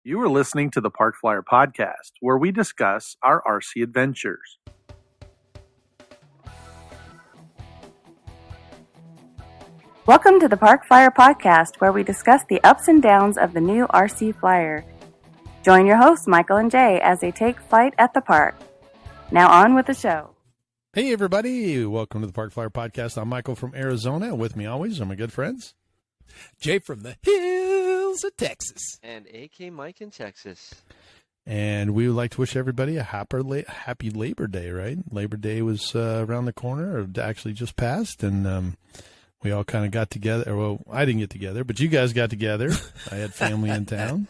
You are listening to the Park Flyer Podcast, where we discuss our RC adventures. Welcome to the Park Flyer Podcast, where we discuss the ups and downs of the new RC Flyer. Join your hosts, Michael and Jay, as they take flight at the park. Now on with the show. Hey, everybody. Welcome to the Park Flyer Podcast. I'm Michael from Arizona. With me always are my good friends. Jay from the hills of Texas. And AK Mike in Texas. And we would like to wish everybody a happy Labor Day, right? Labor Day was around the corner, or actually just passed, and we all kind of got together. Well, I didn't get together, but you guys got together. I had family in town,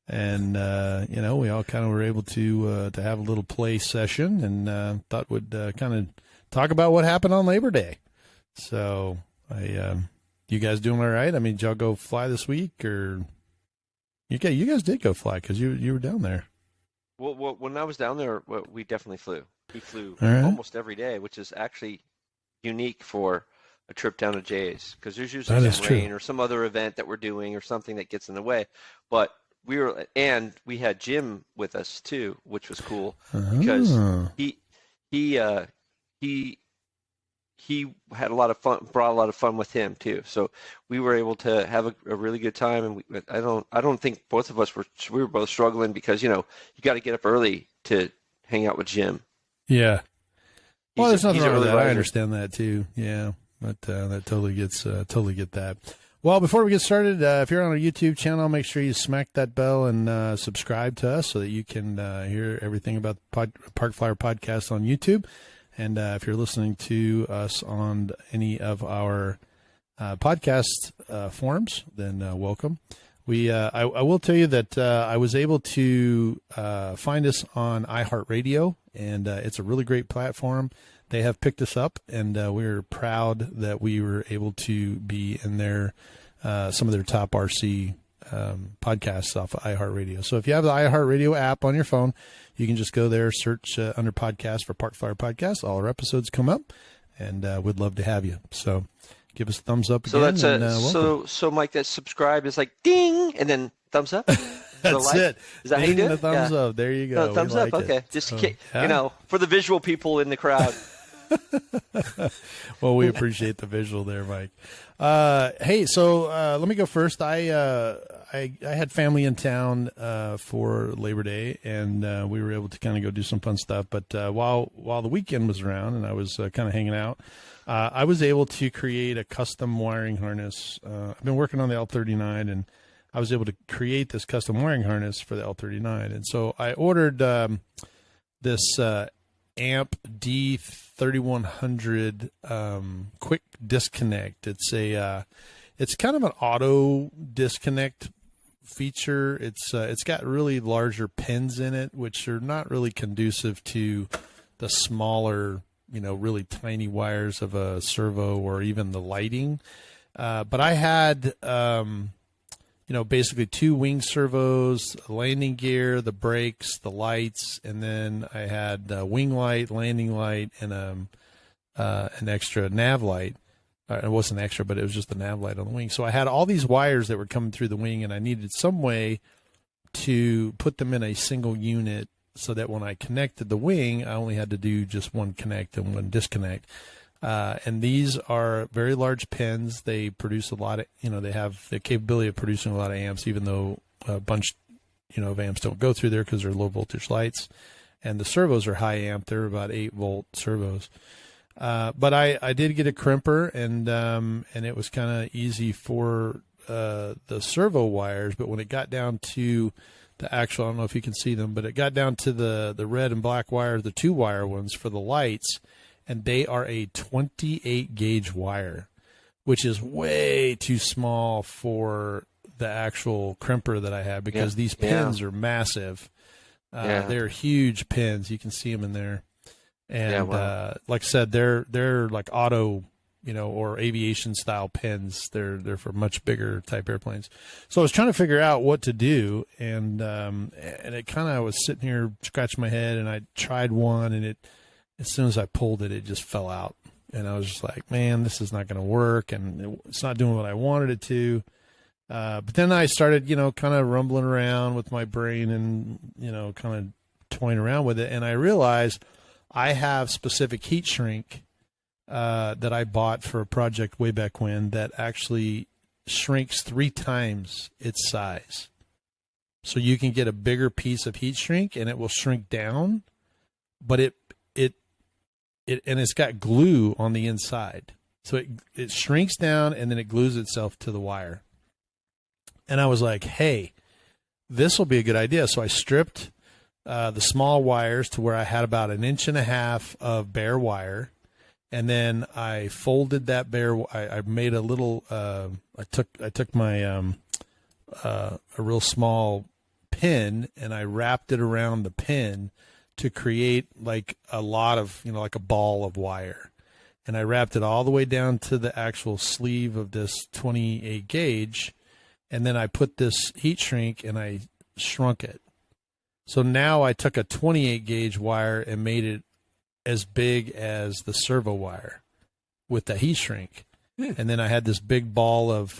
and we all kind of were able to have a little play session, and thought we'd kind of talk about what happened on Labor Day. So you guys doing all right? I mean, did y'all go fly this week, or you guys did go fly because you were down there. Well, when I was down there, we definitely flew. We flew right. almost every day, which is actually unique for a trip down to Jay's, because there's usually some rain or some other event that we're doing or something that gets in the way. But we had Jim with us too, which was cool because he had a lot of fun, brought a lot of fun with him too. So we were able to have a really good time. And I don't think both of us we were both struggling because, you got to get up early to hang out with Jim. Yeah. Well, there's nothing wrong with that. riser. I understand that too. Yeah. But that totally get that. Well, before we get started, if you're on our YouTube channel, make sure you smack that bell and subscribe to us so that you can hear everything about the Park Flyer Podcast on YouTube. And if you're listening to us on any of our podcast forums, then welcome. I will tell you that I was able to find us on iHeartRadio, and it's a really great platform. They have picked us up, and we're proud that we were able to be in some of their top RC podcasts off of iHeartRadio. So if you have the iHeartRadio app on your phone, you can just go there, search under podcast for Park Flyer Podcast. All our episodes come up, and we'd love to have you. So give us a thumbs up again. So Mike, that subscribe is like ding, and then thumbs up. That's it. Is that ding how you do it? The thumbs up. There you go. Thumbs up. Okay. Just for the visual people in the crowd. Well, we appreciate the visual there, Mike. Hey, so let me go first. I had family in town for Labor Day, and we were able to kind of go do some fun stuff. But while the weekend was around and I was kind of hanging out, I was able to create a custom wiring harness. I've been working on the L39, and I was able to create this custom wiring harness for the L39. And so I ordered this AMP D3100 quick disconnect. It's kind of an auto disconnect feature. It's got really larger pins in it, which are not really conducive to the smaller, really tiny wires of a servo or even the lighting. But I had basically two wing servos, landing gear, the brakes, the lights, and then I had a wing light, landing light, and an extra nav light. It wasn't extra, but it was just the nav light on the wing. So I had all these wires that were coming through the wing, and I needed some way to put them in a single unit so that when I connected the wing, I only had to do just one connect and one disconnect. And these are very large pins. They produce a lot of, they have the capability of producing a lot of amps, even though a bunch, of amps don't go through there because they're low voltage lights. And the servos are high amp. They're about 8-volt servos. But I did get a crimper, and it was kind of easy for the servo wires. But when it got down to the actual, I don't know if you can see them, but it got down to the red and black wire, the 2-wire ones for the lights. And they are a 28 gauge wire, which is way too small for the actual crimper that I have because these pins are massive. They're huge pins. You can see them in there. And like I said, they're like auto, or aviation style pins. They're for much bigger type airplanes. So I was trying to figure out what to do, and it kind of was sitting here scratching my head, and I tried one, and as soon as I pulled it, it just fell out. And I was just like, man, this is not going to work. And it's not doing what I wanted it to. But then I started, kind of rumbling around with my brain and, kind of toying around with it. And I realized I have specific heat shrink that I bought for a project way back when that actually shrinks 3 times its size. So you can get a bigger piece of heat shrink and it will shrink down, but it's got glue on the inside. So it shrinks down and then it glues itself to the wire. And I was like, hey, this will be a good idea. So I stripped the small wires to where I had about 1.5 inches of bare wire. And then I folded that I made a little, I took my, a real small pin and I wrapped it around the pin to create like a lot of, like a ball of wire. And I wrapped it all the way down to the actual sleeve of this 28 gauge. And then I put this heat shrink and I shrunk it. So now I took a 28 gauge wire and made it as big as the servo wire with the heat shrink. And then I had this big ball of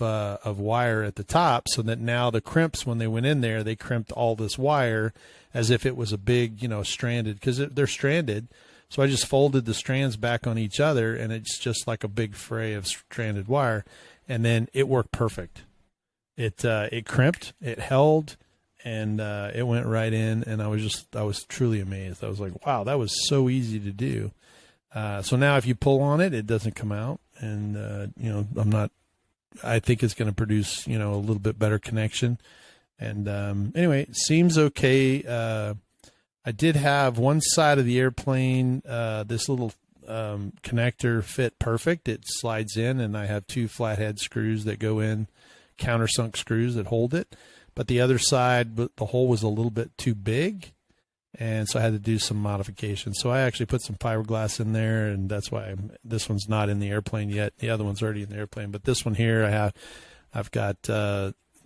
wire at the top so that now the crimps, when they went in there, they crimped all this wire as if it was a big, stranded, because they're stranded. So I just folded the strands back on each other and it's just like a big fray of stranded wire. And then it worked perfect. It crimped, it held, and it went right in. And I was truly amazed. I was like, wow, that was so easy to do. So now if you pull on it, it doesn't come out. And, I think it's going to produce, a little bit better connection. And anyway, it seems okay. I did have one side of the airplane, this little connector fit perfect. It slides in, and I have 2 flathead screws that go in, countersunk screws that hold it. But the other side, the hole was a little bit too big, and so I had to do some modifications. So I actually put some fiberglass in there, and that's why this one's not in the airplane yet. The other one's already in the airplane, but this one here, I've got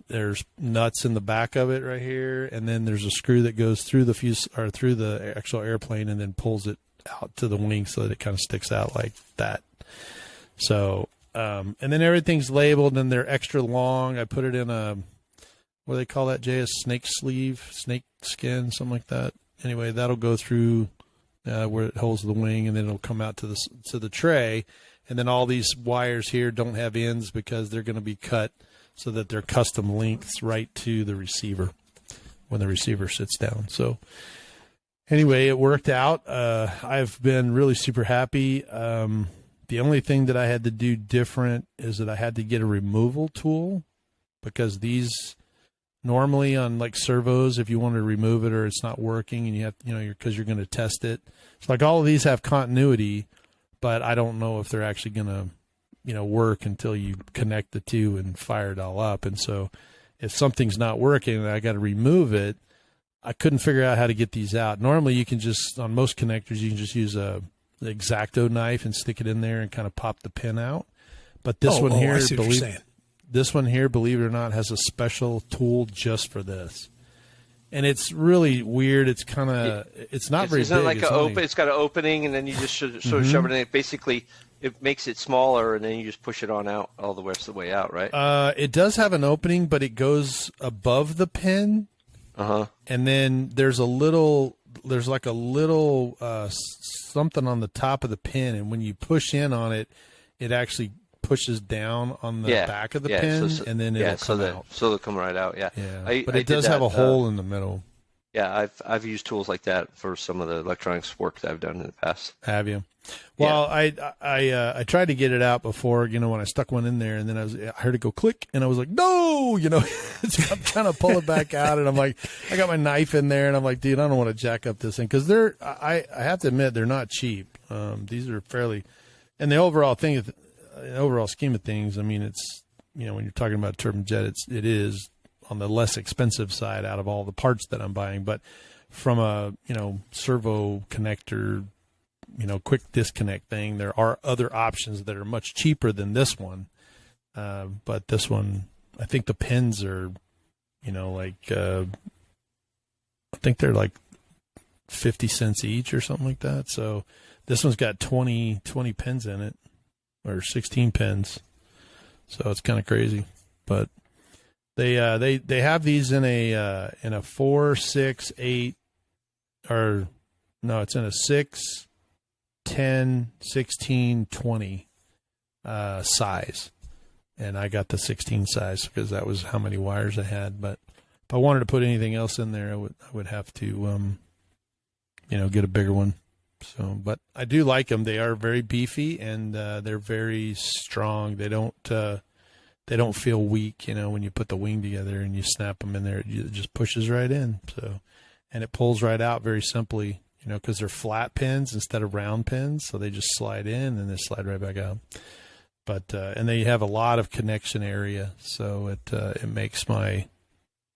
there's nuts in the back of it right here, and then there's a screw that goes through the through the actual airplane, and then pulls it out to the wing so that it kind of sticks out like that. So, and then everything's labeled, and they're extra long. I put it in what do they call that, Jay? A snake sleeve, snake skin, something like that. Anyway, that'll go through where it holds the wing, and then it'll come out to the tray. And then all these wires here don't have ends because they're going to be cut so that they're custom lengths right to the receiver when the receiver sits down. So anyway, it worked out. I've been really super happy. The only thing that I had to do different is that I had to get a removal tool, because these normally on like servos, if you want to remove it or it's not working and you have, because you're going to test it. It's like all of these have continuity, but I don't know if they're actually going to, work until you connect the two and fire it all up. And so if something's not working and I got to remove it, I couldn't figure out how to get these out. Normally you can just, on most connectors, you can just use the X-Acto knife and stick it in there and kind of pop the pin out. But this one here, believe it or not, has a special tool just for this. And it's really weird. It's kind of, it's not very big. It's got an opening, and then you just sort of shove it in. Basically, it makes it smaller, and then you just push it on out all the rest of the way out, right? It does have an opening, but it goes above the pin. And then there's like a little something on the top of the pin, and when you push in on it, it actually pushes down on the back of the pin, and then it'll come out. So it'll come right out, But it does have a hole in the middle. Yeah, I've used tools like that for some of the electronics work that I've done in the past. Have you? Well, I tried to get it out before, when I stuck one in there, and then I heard it go click, and I was like, no, I'm trying to pull it back out, and I'm like, I got my knife in there, and I'm like, dude, I don't want to jack up this thing, because I have to admit, they're not cheap. These are fairly, and the overall scheme of things, I mean, it's, when you're talking about turbine jet, it is on the less expensive side out of all the parts that I'm buying. But from a, servo connector, quick disconnect thing, there are other options that are much cheaper than this one. But this one, I think the pins are, I think they're like 50 cents each or something like that. So this one's got 20 pins in it, or 16 pins. So it's kind of crazy, but They have these in a 4, 6, 8, or no, it's in a 6, 10, 16, 20 size, and I got the 16 size because that was how many wires I had. But if I wanted to put anything else in there, I would have to get a bigger one. So, but I do like them. They are very beefy and they're very strong. They don't feel weak, when you put the wing together and you snap them in there, it just pushes right in. So, and it pulls right out very simply, because they're flat pins instead of round pins. So they just slide in and they slide right back out. But, and they have a lot of connection area. So it makes my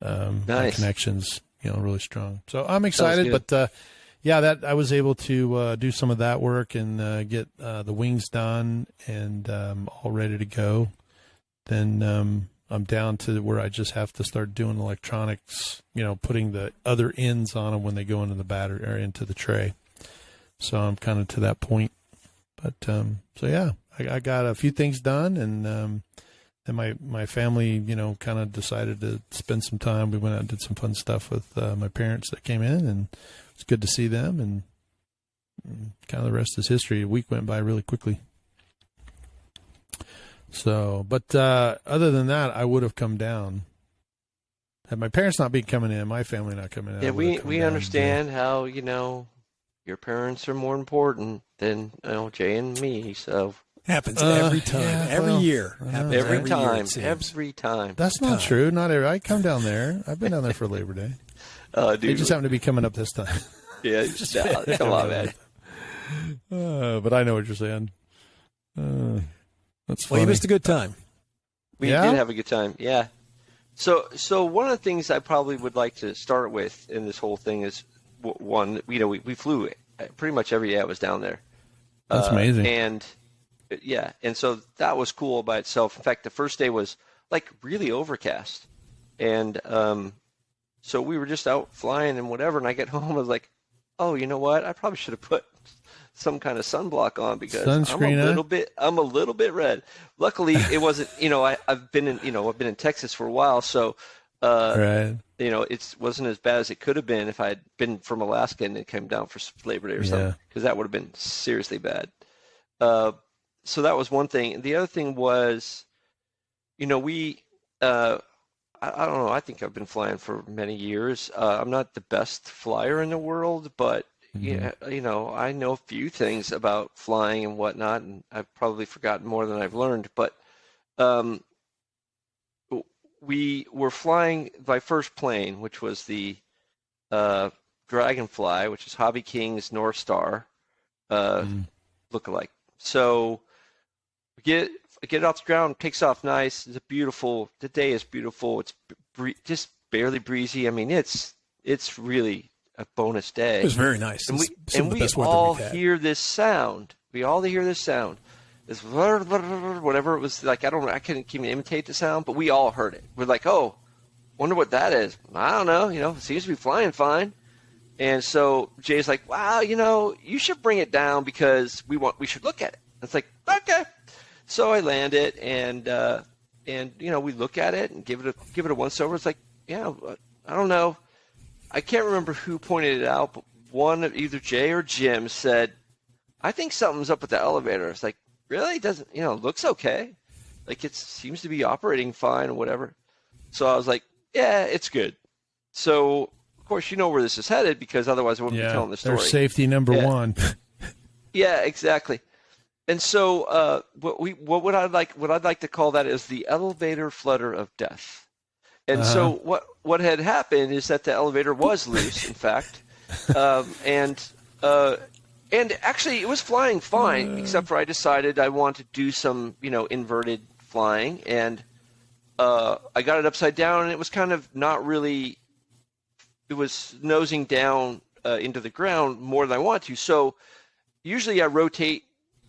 connections, really strong. So I'm excited, but, that I was able to do some of that work and get the wings done and all ready to go. Then I'm down to where I just have to start doing electronics, putting the other ends on them when they go into the battery or into the tray. So I'm kind of to that point. But I got a few things done, and then my family, kind of decided to spend some time. We went out and did some fun stuff with my parents that came in, and it's good to see them. And kind of the rest is history. A week went by really quickly. So, but other than that, I would have come down. Had my parents not been coming in, my family not coming in. Yeah, we understand how your parents are more important than Jay and me. So happens every time, every year. Happens every time. That's not true. Not every. I come down there. I've been down there for Labor Day. Dude. They just happen to be coming up this time. Yeah, come on, man. But I know what you're saying. That's funny. Well, you missed a good time. We did have a good time, yeah. So one of the things I probably would like to start with in this whole thing is, one, we flew pretty much every day I was down there. That's amazing. And so that was cool by itself. In fact, the first day was like really overcast. And so we were just out flying and whatever, and I get home, I was like, oh, you know what? I probably should have put some kind of sunblock on because sunscreen, I'm a little bit red. Luckily, it wasn't. I've been in Texas for a while, so right. It wasn't as bad as it could have been if I had been from Alaska and it came down for Labor Day or something, because that would have been seriously bad. So that was one thing. The other thing was, we. I don't know. I think I've been flying for many years. I'm not the best flyer in the world, but I know a few things about flying and whatnot, and I've probably forgotten more than I've learned. But we were flying my first plane, which was the Dragonfly, which is Hobby King's North Star lookalike. So we get it off the ground, takes off nice. The day is beautiful. It's just barely breezy. I mean, it's really a bonus day. It was very nice. And we all hear this sound. This whatever it was like. I couldn't even imitate the sound, but we all heard it. We're like, oh, wonder what that is. I don't know. It seems to be flying fine. And so Jay's like, wow, you should bring it down because we should look at it. It's like, okay. So I land it, and we look at it and give it a once over. It's like, I don't know. I can't remember who pointed it out, but one of either Jay or Jim said, I think something's up with the elevator. It's like, really? It doesn't, it looks okay. Like it seems to be operating fine or whatever. So I was like, yeah, it's good. So, of course, where this is headed because otherwise I wouldn't be telling the story. There's safety number one. Yeah, exactly. And so what I'd like to call that is the elevator flutter of death. And so what had happened is that the elevator was loose, in fact, and actually it was flying fine, except for I decided I want to do some inverted flying, and I got it upside down, and it was kind of not really. It was nosing down into the ground more than I want to. So usually I rotate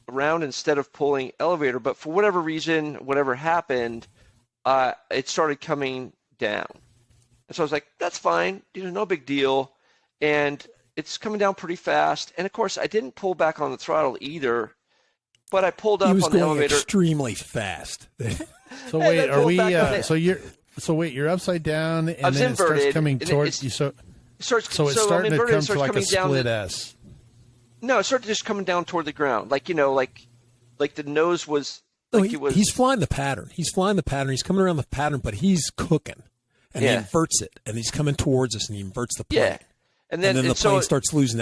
around instead of pulling elevator, but for whatever reason, whatever happened, it started coming down. And so I was like, that's fine, no big deal. And it's coming down pretty fast. And of course, I didn't pull back on the throttle either, but I pulled up on the elevator. Extremely fast. So wait, are we? So So wait, you're upside down, and I was then it starts inverted, coming and towards you. So it's I'm starting to inverted, come it to starts like a coming down split S. No, it started just coming down toward the ground, like the nose was. Like he's flying the pattern. He's flying the pattern. He's coming around the pattern, but he's cooking, and he inverts it, and he's coming towards us, and he inverts the plane. Yeah, and then the plane starts losing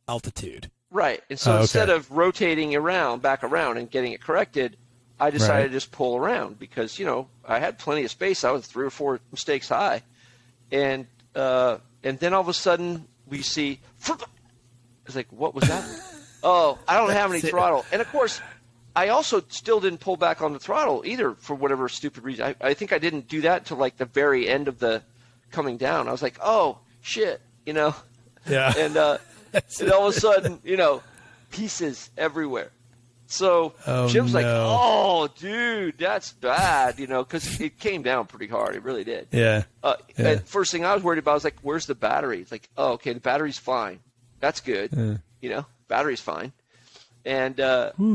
altitude. Right, and so instead of rotating back around, and getting it corrected, I decided to just pull around because I had plenty of space. I was 3 or 4 mistakes high, and then all of a sudden we see. It's like, what was that? Oh, I don't have any throttle, and of course. I also still didn't pull back on the throttle either for whatever stupid reason. I think I didn't do that until like the very end of the coming down. I was like, oh, shit, Yeah. And and all of a sudden, pieces everywhere. So Jim's like, oh, dude, that's bad, because it came down pretty hard. It really did. Yeah. And first thing I was worried about was like, where's the battery? It's like, oh, okay, the battery's fine. That's good. Battery's fine. And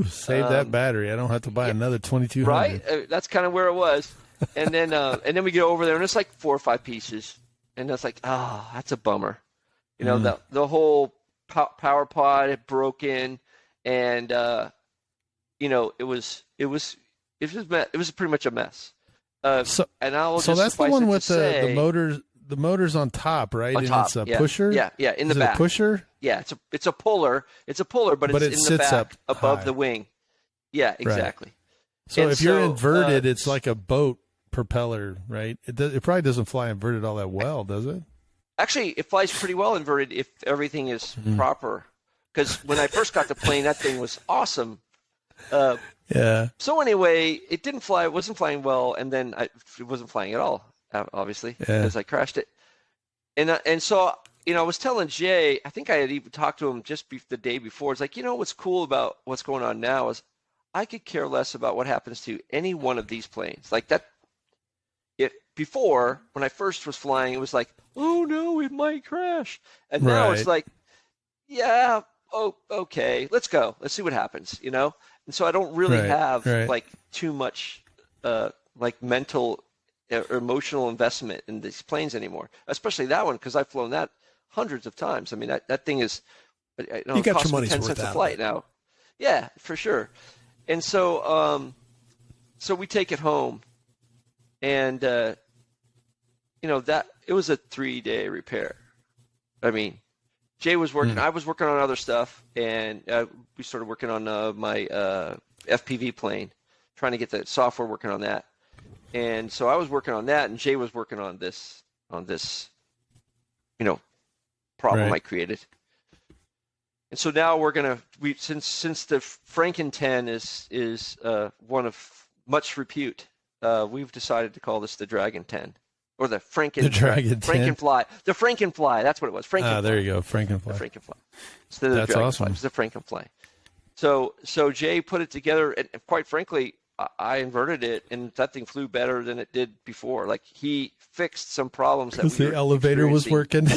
save that battery. I don't have to buy another 2200. Right? That's kind of where it was. And then we get over there, and it's like 4 or 5 pieces. And it's like, oh, that's a bummer. The whole power pod had broken, and it was pretty much a mess. So that's the one with the motors. The motor's on top, right? On top, it's a pusher? Yeah, in the back. A pusher? Yeah, it's a puller. It's a puller, but it's in the back above the wing. Yeah, exactly. Right. So if you're inverted, it's like a boat propeller, right? It probably doesn't fly inverted all that well, does it? Actually, it flies pretty well inverted if everything is proper. Because when I first got the plane, that thing was awesome. Yeah. So anyway, it didn't fly. It wasn't flying well, and then it wasn't flying at all. Obviously, because I crashed it, and so I was telling Jay, I think I had even talked to him just the day before. It's like, what's cool about what's going on now is I could care less about what happens to any one of these planes. Like that, before when I first was flying, it was like, oh no, it might crash, and now it's like, yeah, oh okay, let's go, let's see what happens, And so I don't really have like too much like mental. Or emotional investment in these planes anymore, especially that one, because I've flown that hundreds of times. I mean, that thing is, you got your money's 10 worth cents a out flight now. Yeah, for sure. And so, so we take it home, and that it was a 3-day repair. I mean, Jay was working, I was working on other stuff, and we started working on my FPV plane, trying to get the software working on that. And so I was working on that, and Jay was working on this, problem I created. And so now since the Franken 10 is one of much repute, we've decided to call this the Dragon 10, or the Dragon 10. Frankenfly. The Frankenfly. That's what it was. Frankenfly. There you go. Frankenfly. The Frankenfly. Instead of the Dragonfly, awesome. It's the Frankenfly. So Jay put it together, and quite frankly, I inverted it, and that thing flew better than it did before. Like, he fixed some problems that the elevator was working.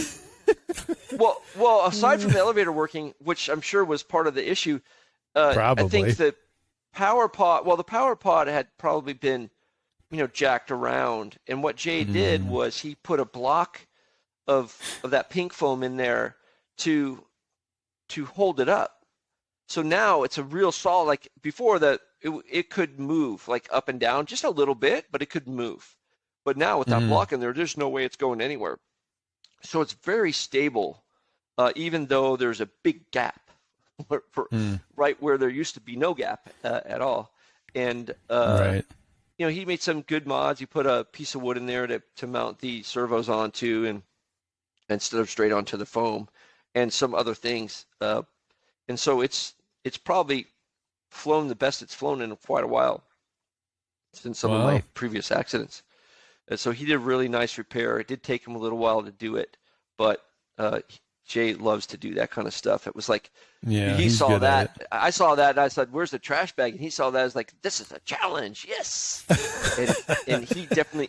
well, aside from the elevator working, which I'm sure was part of the issue, probably. I think the power pod had probably been, jacked around. And what Jay did was he put a block of that pink foam in there to hold it up. So now it's a real solid. Like before, it could move like up and down just a little bit, but it could move. But now with that block in there, there's no way it's going anywhere. So it's very stable, even though there's a big gap right where there used to be no gap at all. And he made some good mods. He put a piece of wood in there to mount the servos onto, and instead of straight onto the foam, and some other things. And so it's probably flown the best it's flown in quite a while since some of my previous accidents. And so he did a really nice repair. It did take him a little while to do it, but Jay loves to do that kind of stuff. It was like, he saw that. I saw that, and I said, "Where's the trash bag?" And he saw that as like, "This is a challenge, yes." and he definitely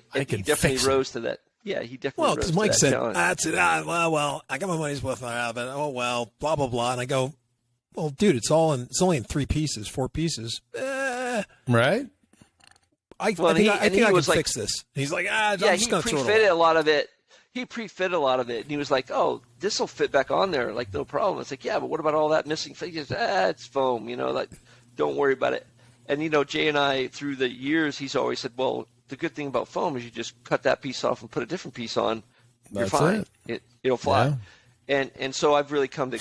rose to that. Yeah, he definitely. Well, because Mike said, I got my money's worth out of it. Oh well, blah blah blah. And I go, well, dude, it's only in 3 pieces, 4 pieces. Right. I think I can fix this. And he's like, I'm just going to throw it away. He pre-fitted a lot of it. And he was like, oh, this will fit back on there. Like, no problem. It's like, yeah, but what about all that missing figures? It's foam, like, don't worry about it. And, Jay and I, through the years, he's always said, well, the good thing about foam is you just cut that piece off and put a different piece on. You're fine. It'll fly. Yeah. And so I've really come to,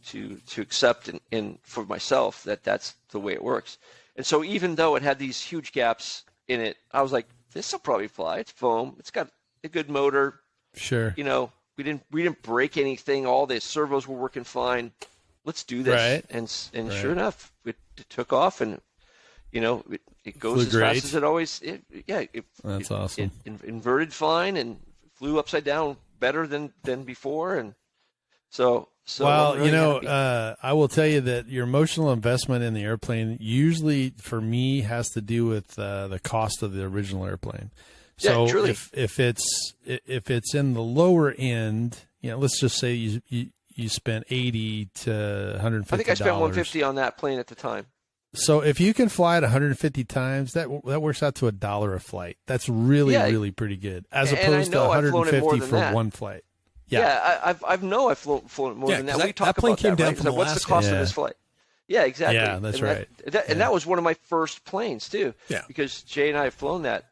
to accept and for myself that that's the way it works. And so even though it had these huge gaps in it, I was like, this will probably fly. It's foam. It's got a good motor. Sure. We didn't break anything. All the servos were working fine. Let's do this. Right. And sure enough, it took off, and it goes as fast as it always. That's awesome. It inverted fine and flew upside down better than before, and so. Well, really I will tell you that your emotional investment in the airplane usually, for me, has to do with the cost of the original airplane. So if it's in the lower end, let's just say you spent $80 to $150. I think I spent $150 on that plane at the time. So if you can fly it 150 times, that works out to $1 a flight. That's really pretty good, as opposed to 150 for one flight. Yeah, I've flown more than that. We talked about that, right? From what's the cost of this flight? Yeah, exactly. Yeah, that's right. And that was one of my first planes too. Yeah. Because Jay and I have flown that.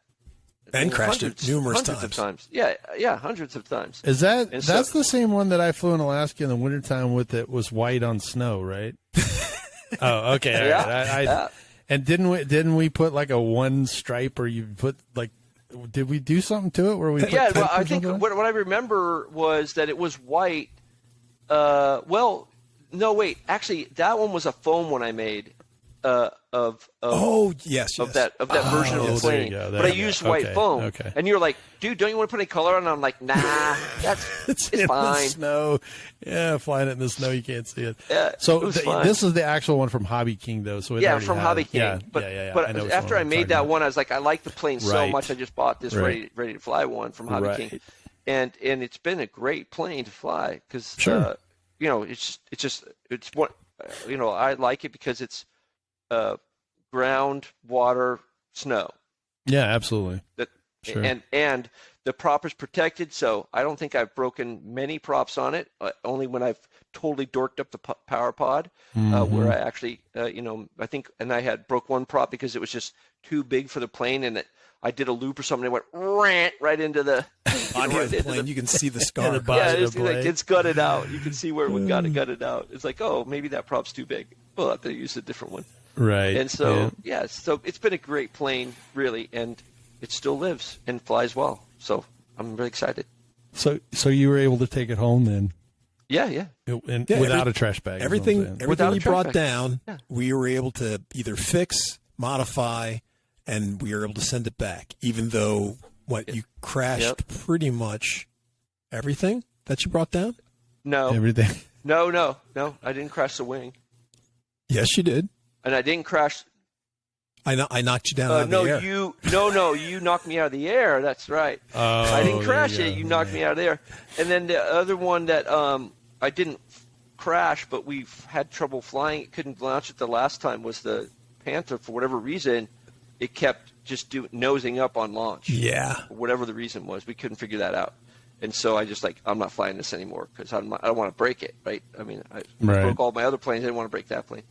And crashed it numerous times. Hundreds of times. Yeah, hundreds of times. Is that's the same one that I flew in Alaska in the wintertime with that was white on snow, right? Oh, okay. Yeah. And didn't we put like a one stripe, or you put like, did we do something to it where we put well, I think what I remember was that it was white. No, wait. Actually, that one was a foam one I made of that version of the plane. But I used white foam. Okay. And you're like, dude, don't you want to put any color on it? And I'm like, nah, it's fine. The snow. Yeah, flying it in the snow, you can't see it. Yeah, so this is the actual one from Hobby King, though. So from Hobby King. Yeah, but after I made that one, I was like, I like the plane so much, I just bought this ready to fly one from Hobby King, and it's been a great plane to fly because it's what I like it because it's ground, water, snow. Yeah, absolutely. Sure. And the prop is protected, so I don't think I've broken many props on it. Only when I've totally dorked up the power pod, where I actually, I think, and I had broke one prop because it was just too big for the plane, and I did a loop or something, and it went right into the body of the plane. You can see the scar. It's gutted out. You can see where we got it gutted out. It's like, oh, maybe that prop's too big. We'll have to use a different one. Right. And so, so it's been a great plane, really, and it still lives and flies well. So I'm really excited. So you were able to take it home then? Yeah. Without a trash bag. Everything you brought down, we were able to either fix, modify, and we were able to send it back, even though you crashed pretty much everything that you brought down? No. Everything? No. I didn't crash the wing. Yes, you did. And I didn't crash. I knocked you down out of the air. You knocked me out of the air. That's right. I didn't crash it. You knocked me out of the air. And then the other one that I didn't crash, but we've had trouble flying. It couldn't launch it the last time was the Panther. For whatever reason, it kept just nosing up on launch. Yeah. For whatever the reason was, we couldn't figure that out. And so I just I'm not flying this anymore because I don't want to break it. Right. I mean, I broke all my other planes. I didn't want to break that plane.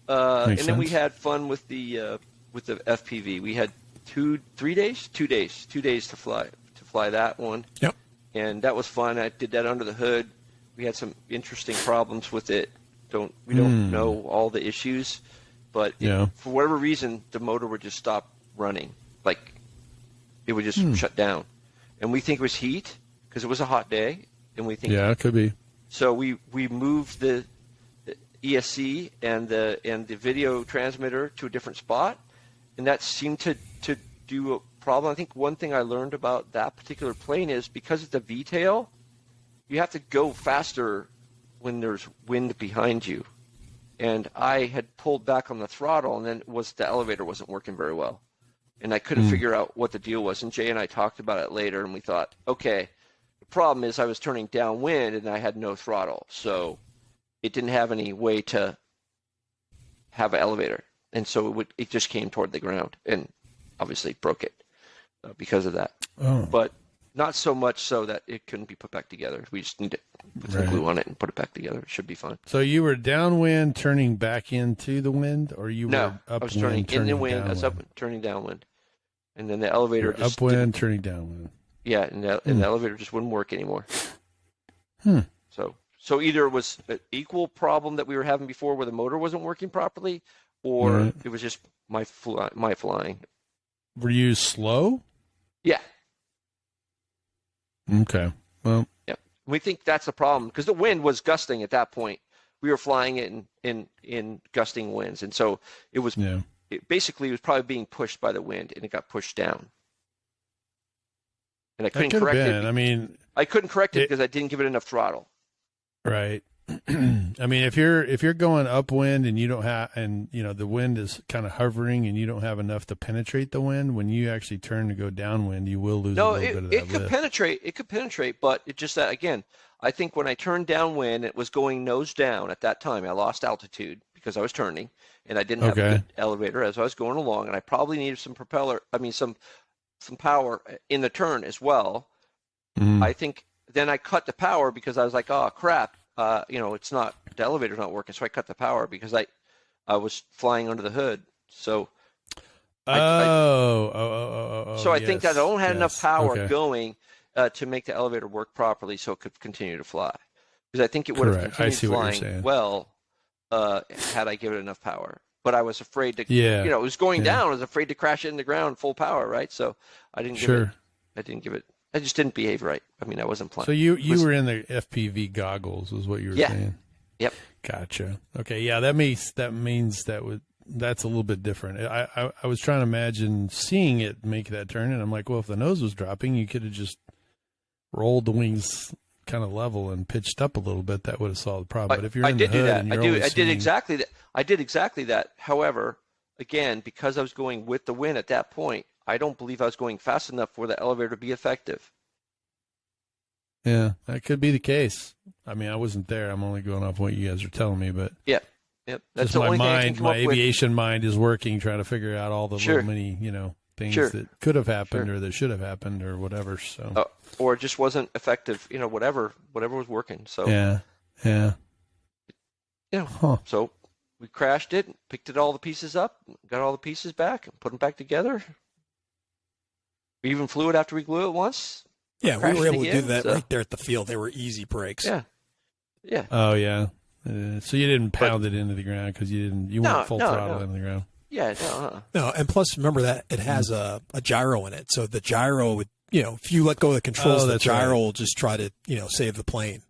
And then we had fun with the FPV. We had 2 days to fly that one. Yep. And that was fun. I did that under the hood. We had some interesting problems with it. We don't know all the issues, but for whatever reason, the motor would just stop running. Like it would just shut down. And we think it was heat because it was a hot day, and we think it could be. So we moved the ESC and the video transmitter to a different spot, and that seemed to do a problem. I think one thing I learned about that particular plane is because it's a V-tail, you have to go faster when there's wind behind you. And I had pulled back on the throttle, and then the elevator wasn't working very well, and I couldn't figure out what the deal was. And Jay and I talked about it later, and we thought, okay, the problem is I was turning downwind and I had no throttle, so it didn't have any way to have an elevator. and so it just came toward the ground and obviously broke it because of that. But not so much so that it couldn't be put back together. We just need to put some glue on it and put it back together. It should be fine. So you were downwind turning back into the wind, or you no, were upwind I was turning in the wind. Downwind? I was up turning downwind, and then the elevator just upwind turning downwind. Yeah, and the elevator just wouldn't work anymore. So either it was an equal problem that we were having before, where the motor wasn't working properly, or it was just my flying. Were you slow? Yeah. Okay. Well. Yeah. We think that's the problem because the wind was gusting at that point. We were flying it in gusting winds, and so it was. Yeah. It basically was probably being pushed by the wind, and it got pushed down. And I couldn't correct it. I mean, I couldn't correct it because I didn't give it enough throttle. Right. I mean, if you're going upwind and you don't have, and the wind is kind of hovering and you don't have enough to penetrate the wind, when you actually turn to go downwind, you will lose a little bit of that lift. It could penetrate, but it just that again. I think when I turned downwind, it was going nose down at that time. I lost altitude because I was turning, and I didn't have a good elevator as I was going along, and I probably needed some some power in the turn as well. I think then I cut the power because I was like, oh crap, it's not, the elevator's not working. So I cut the power because I was flying under the hood. So So I think that I don't have enough power going to make the elevator work properly so it could continue to fly. Because I think it would have continued flying well had I given it enough power. But I was afraid to, it was going down. I was afraid to crash it in the ground full power, right? So I didn't give it. I just didn't behave right. I mean, I wasn't playing. So you were in the FPV goggles, is what you were saying? Yep. Gotcha. Okay. Yeah, that means that's a little bit different. I was trying to imagine seeing it make that turn, and I'm like, well, if the nose was dropping, you could have just rolled the wings kind of level and pitched up a little bit. That would have solved the problem. But if you're in the hood and you're I did exactly that. I did exactly that. However, again, because I was going with the wind at that point, I don't believe I was going fast enough for the elevator to be effective. Yeah, that could be the case. I mean, I wasn't there. I'm only going off what you guys are telling me, but yep. That's the my only mind, thing my aviation mind is working, trying to figure out all the little mini, things that could have happened or that should have happened or whatever. So, or it just wasn't effective. Whatever was working. So yeah. So we crashed it, picked all the pieces up, got all the pieces back, and put them back together. We even flew it after we glue it once. Yeah, we were able to do that right there at the field. They were easy breaks. Yeah. Oh yeah. So you didn't pound it into the ground because you weren't full throttle into the ground. Yeah, no. And plus, remember that it has a gyro in it, so the gyro would, if you let go of the controls, the gyro will just try to, save the plane.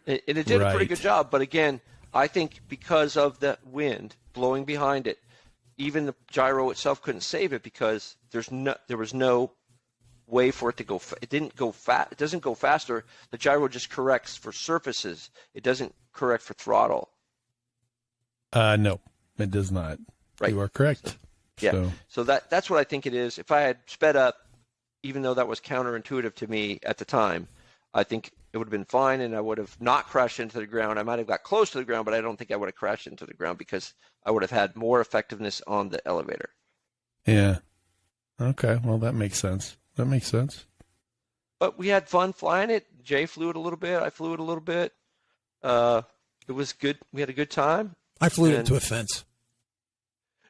And it did a pretty good job, but again, I think because of the wind blowing behind it, even the gyro itself couldn't save it because there was no way for it to go. It didn't go fast. It doesn't go faster. The gyro just corrects for surfaces. It doesn't correct for throttle. No, it does not. Right. You are correct. So that's what I think it is. If I had sped up, even though that was counterintuitive to me at the time, I think it would have been fine, and I would have not crashed into the ground. I might have got close to the ground, but I don't think I would have crashed into the ground because I would have had more effectiveness on the elevator. Yeah. Okay. Well, that makes sense. But we had fun flying it. Jay flew it a little bit. I flew it a little bit. It was good. We had a good time. I flew it into a fence.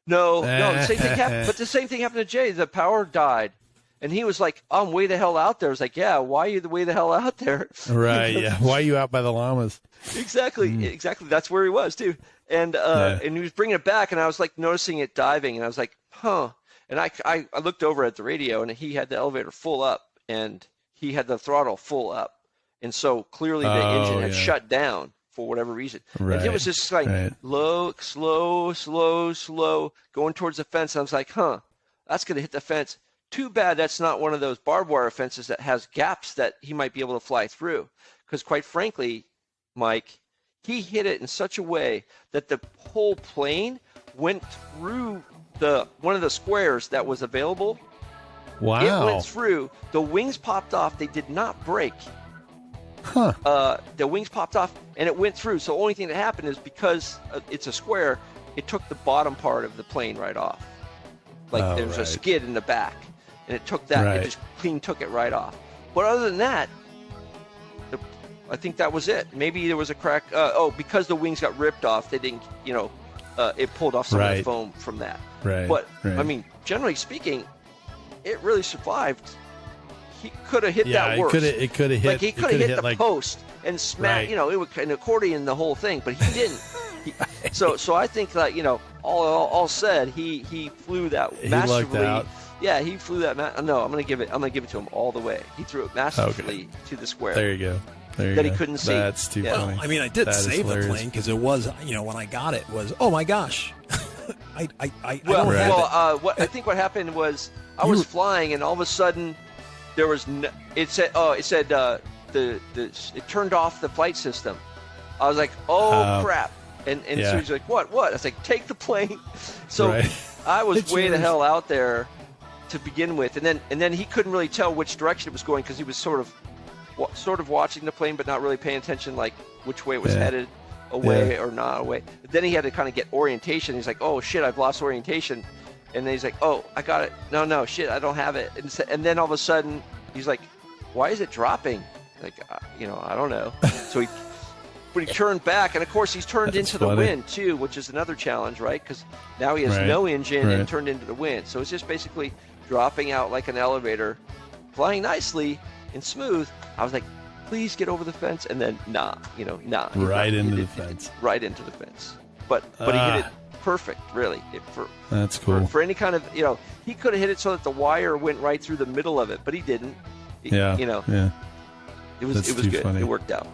No. The same thing happened. But the same thing happened to Jay. The power died. And he was like, I'm way the hell out there. I was like, yeah, why are you the way the hell out there? Right, yeah. Why are you out by the llamas? Exactly. That's where he was, too. And and he was bringing it back, and I was like noticing it diving, and I was like, huh. And I looked over at the radio, and he had the elevator full up, and he had the throttle full up. And so clearly the engine had shut down for whatever reason. Right. And it was just like low, slow, going towards the fence. I was like, huh, that's going to hit the fence. Too bad that's not one of those barbed wire fences that has gaps that he might be able to fly through. Because quite frankly, Mike, he hit it in such a way that the whole plane went through one of the squares that was available. Wow. It went through. The wings popped off. They did not break. Huh. The wings popped off, and it went through. So the only thing that happened is because it's a square, it took the bottom part of the plane right off. Like there was a skid in the back, and it took that. It just clean took it right off. But other than that, I think that was it. Maybe there was a crack. Because the wings got ripped off, they didn't. It pulled off some of the foam from that. Right. But I mean, generally speaking, it really survived. He could have hit that worse. It could have hit. Like he could have hit the post and smacked. It would an accordion the whole thing, but he didn't. So I think that all said, he flew that masterfully. He lucked out. Yeah, he flew that. No, I'm gonna give it to him all the way. He threw it masterfully to the square. There you go. He couldn't see. That's too funny. Well, I mean, I did save the plane because it was, when I got it was, oh my gosh. I don't have it. I think what happened was I was flying, and all of a sudden there was it said it turned off the flight system. I was like, crap. And so he's like, what? I was like, take the plane. So I was way the hell out there to begin with, and then he couldn't really tell which direction it was going because he was sort of watching the plane but not really paying attention, like which way it was headed, away or not away. But then he had to kind of get orientation. He's like, oh shit, I've lost orientation. And then he's like, oh, I got it. No, shit, I don't have it. And then all of a sudden he's like, why is it dropping? Like, I don't know. So But he turned back, and of course he's turned into the wind too, which is another challenge, right? Because now he has no engine and turned into the wind. So it's just basically dropping out like an elevator, flying nicely and smooth. I was like, please get over the fence, and then nah. Right into the fence. Right into the fence. But he hit it perfect, really. That's cool. For any kind of, he could have hit it so that the wire went right through the middle of it, but he didn't. It was good. Funny. It worked out.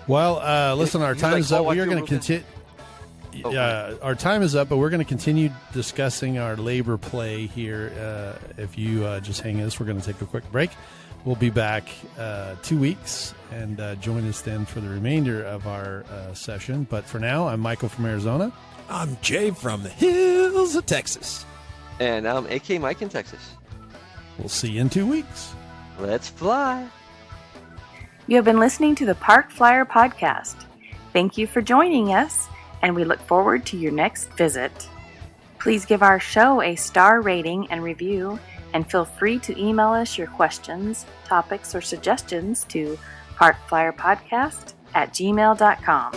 Well, listen, our time is up. We are going to continue. Our time is up, but we're going to continue discussing our labor play here. If you just hang with us, we're going to take a quick break. We'll be back 2 weeks, and join us then for the remainder of our session. But for now, I'm Michael from Arizona. I'm Jay from the hills of Texas. And I'm AK Mike in Texas. We'll see you in 2 weeks. Let's fly. You have been listening to the Park Flyer Podcast. Thank you for joining us, and we look forward to your next visit. Please give our show a star rating and review, and feel free to email us your questions, topics, or suggestions to parkflyerpodcast@gmail.com.